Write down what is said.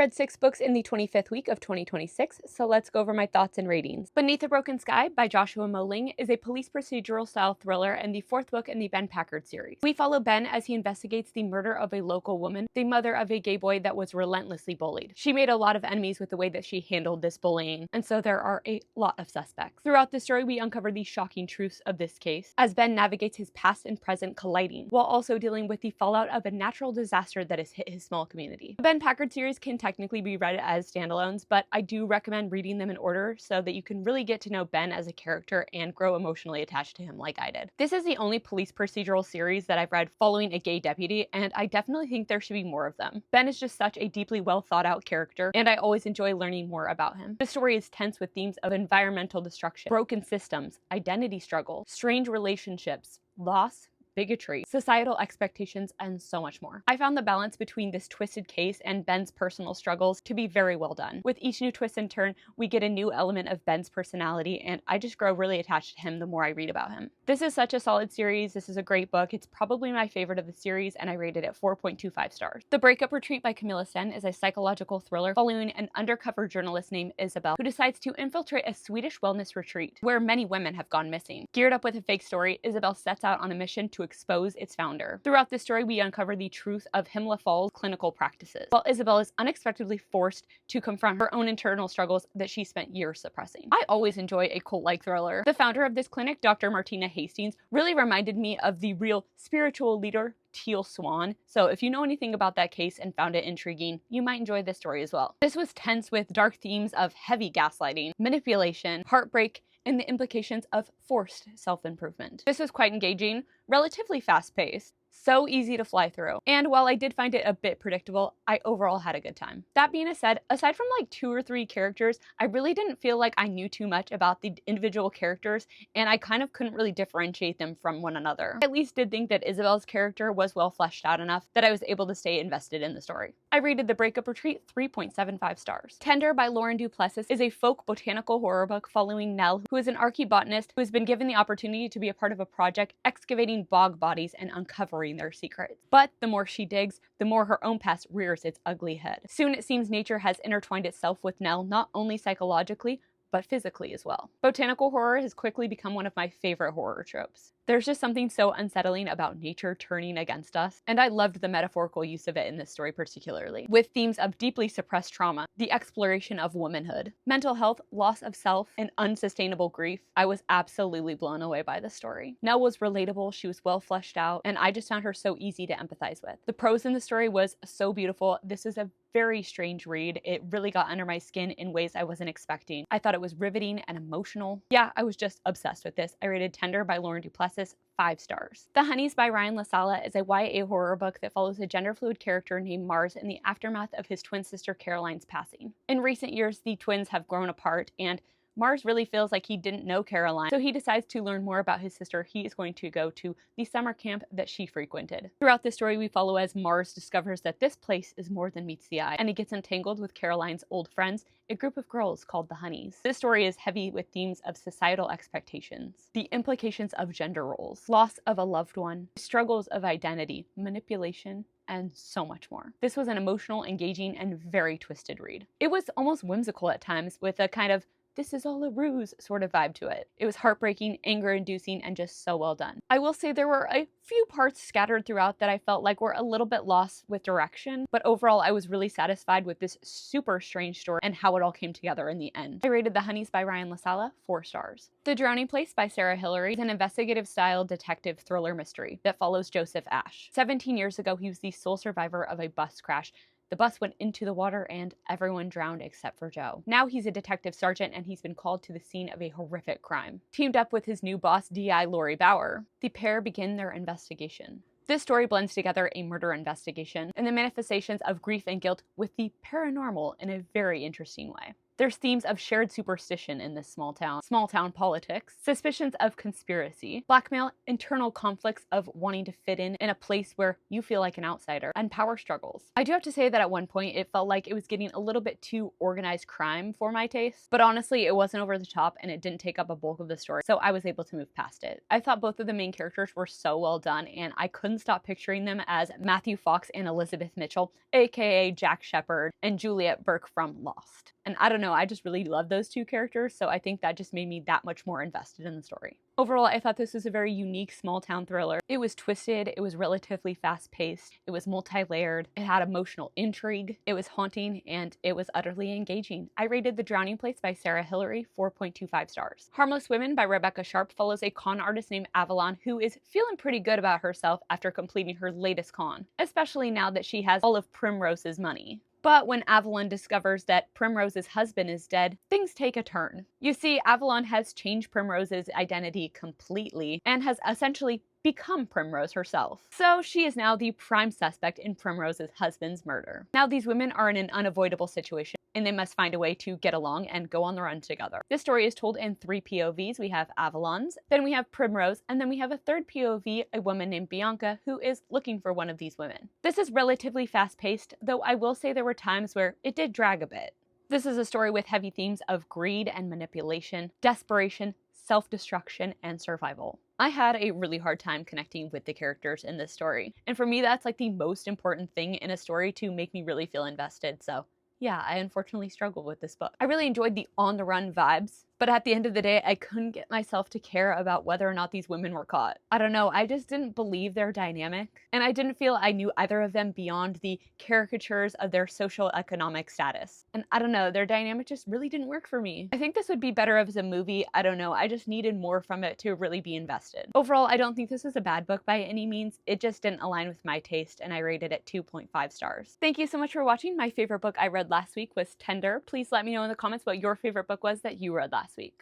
read 6 books in the 25th week of 2026, so let's go over my thoughts and ratings. Beneath a Broken Sky by Joshua Moling is a police procedural style thriller and the 4th book in the Ben Packard series. We follow Ben as he investigates the murder of a local woman, the mother of a gay boy that was relentlessly bullied. She made a lot of enemies with the way that she handled this bullying, and so there are a lot of suspects. Throughout the story, we uncover the shocking truths of this case as Ben navigates his past and present colliding, while also dealing with the fallout of a natural disaster that has hit his small community. The Ben Packard series can technically be read as standalones, but I do recommend reading them in order so that you can really get to know Ben as a character and grow emotionally attached to him like I did. This is the only police procedural series that I've read following a gay deputy, and I definitely think there should be more of them. Ben is just such a deeply well thought out character, and I always enjoy learning more about him. The story is tense with themes of environmental destruction, broken systems, identity struggle, strange relationships, loss, bigotry, societal expectations, and so much more. I found the balance between this twisted case and Ben's personal struggles to be very well done. With each new twist and turn, we get a new element of Ben's personality, and I just grow really attached to him the more I read about him. This is such a solid series. This is a great book. It's probably my favorite of the series, and I rated it 4.25 stars. The Breakup Retreat by Camilla Sten is a psychological thriller following an undercover journalist named Isabel who decides to infiltrate a Swedish wellness retreat where many women have gone missing. Geared up with a fake story, Isabel sets out on a mission to expose its founder. Throughout this story, we uncover the truth of Himla Falls clinical practices, while Isabel is unexpectedly forced to confront her own internal struggles that she spent years suppressing. I always enjoy a cult-like thriller. The founder of this clinic, Dr. Martina Hastings, really reminded me of the real spiritual leader Teal Swan, so if you know anything about that case and found it intriguing, you might enjoy this story as well. This was tense with dark themes of heavy gaslighting, manipulation, heartbreak, and the implications of forced self-improvement. This was quite engaging, relatively fast-paced, so easy to fly through, and while I did find it a bit predictable, I overall had a good time. That being said, aside from like 2 or 3 characters, I really didn't feel like I knew too much about the individual characters, and I kind of couldn't really differentiate them from one another. I at least did think that Isabel's character was well fleshed out enough that I was able to stay invested in the story. I rated The Breakup Retreat 3.75 stars. Tender by Lauren Duplessis is a folk botanical horror book following Nell, who is an archaeobotanist who has been given the opportunity to be a part of a project excavating bog bodies and uncovering their secrets. But the more she digs, the more her own past rears its ugly head. Soon it seems nature has intertwined itself with Nell, not only psychologically, but physically as well. Botanical horror has quickly become one of my favorite horror tropes. There's just something so unsettling about nature turning against us, and I loved the metaphorical use of it in this story particularly, with themes of deeply suppressed trauma, the exploration of womanhood, mental health, loss of self, and unsustainable grief. I was absolutely blown away by this story. Nell was relatable, she was well fleshed out, and I just found her so easy to empathize with. The prose in the story was so beautiful. This is a very strange read. It really got under my skin in ways I wasn't expecting. I thought it was riveting and emotional. Yeah, I was just obsessed with this. I rated Tender by Lauren Duplessis 5 stars. The Honeys by Ryan LaSala is a YA horror book that follows a gender-fluid character named Mars in the aftermath of his twin sister Caroline's passing. In recent years, the twins have grown apart, and Mars really feels like he didn't know Caroline, so he decides to learn more about his sister. He is going to go to the summer camp that she frequented. Throughout this story, we follow as Mars discovers that this place is more than meets the eye, and he gets entangled with Caroline's old friends, a group of girls called the Honeys. This story is heavy with themes of societal expectations, the implications of gender roles, loss of a loved one, struggles of identity, manipulation, and so much more. This was an emotional, engaging, and very twisted read. It was almost whimsical at times, with a kind of this is all a ruse sort of vibe to it. It was heartbreaking, anger-inducing, and just so well done. I will say there were a few parts scattered throughout that I felt like were a little bit lost with direction, but overall I was really satisfied with this super strange story and how it all came together in the end. I rated The Honeys by Ryan LaSala 4 stars. The Drowning Place by Sarah Hillary is an investigative-style detective thriller mystery that follows Joseph Ash. 17 years ago, he was the sole survivor of a bus crash. The bus went into the water and everyone drowned except for Joe. Now he's a detective sergeant and he's been called to the scene of a horrific crime. Teamed up with his new boss, DI Lori Bauer, the pair begin their investigation. This story blends together a murder investigation and the manifestations of grief and guilt with the paranormal in a very interesting way. There's themes of shared superstition in this small town politics, suspicions of conspiracy, blackmail, internal conflicts of wanting to fit in a place where you feel like an outsider, and power struggles. I do have to say that at one point it felt like it was getting a little bit too organized crime for my taste, but honestly it wasn't over the top and it didn't take up a bulk of the story, so I was able to move past it. I thought both of the main characters were so well done, and I couldn't stop picturing them as Matthew Fox and Elizabeth Mitchell, aka Jack Shephard and Juliet Burke from Lost. And I don't know, I just really love those two characters, so I think that just made me that much more invested in the story. Overall, I thought this was a very unique small town thriller. It was twisted, it was relatively fast-paced, it was multi-layered, it had emotional intrigue, it was haunting, and it was utterly engaging. I rated The Drowning Place by Sarah Hillary 4.25 stars. Harmless Women by Rebecca Sharp follows a con artist named Avalon who is feeling pretty good about herself after completing her latest con, especially now that she has all of Primrose's money. But when Avalon discovers that Primrose's husband is dead, things take a turn. You see, Avalon has changed Primrose's identity completely and has essentially become Primrose herself. So she is now the prime suspect in Primrose's husband's murder. Now these women are in an unavoidable situation and they must find a way to get along and go on the run together. This story is told in 3 POVs. We have Avalon's, then we have Primrose, and then we have a third POV, a woman named Bianca, who is looking for one of these women. This is relatively fast-paced, though I will say there were times where it did drag a bit. This is a story with heavy themes of greed and manipulation, desperation, self-destruction, and survival. I had a really hard time connecting with the characters in this story, and for me that's like the most important thing in a story to make me really feel invested, so yeah, I unfortunately struggled with this book. I really enjoyed the on-the-run vibes, but at the end of the day, I couldn't get myself to care about whether or not these women were caught. I don't know, I just didn't believe their dynamic, and I didn't feel I knew either of them beyond the caricatures of their socioeconomic status. And I don't know, their dynamic just really didn't work for me. I think this would be better as a movie, I don't know, I just needed more from it to really be invested. Overall, I don't think this was a bad book by any means, it just didn't align with my taste, and I rated it 2.5 stars. Thank you so much for watching. My favorite book I read last week was Tender. Please let me know in the comments what your favorite book was that you read last week.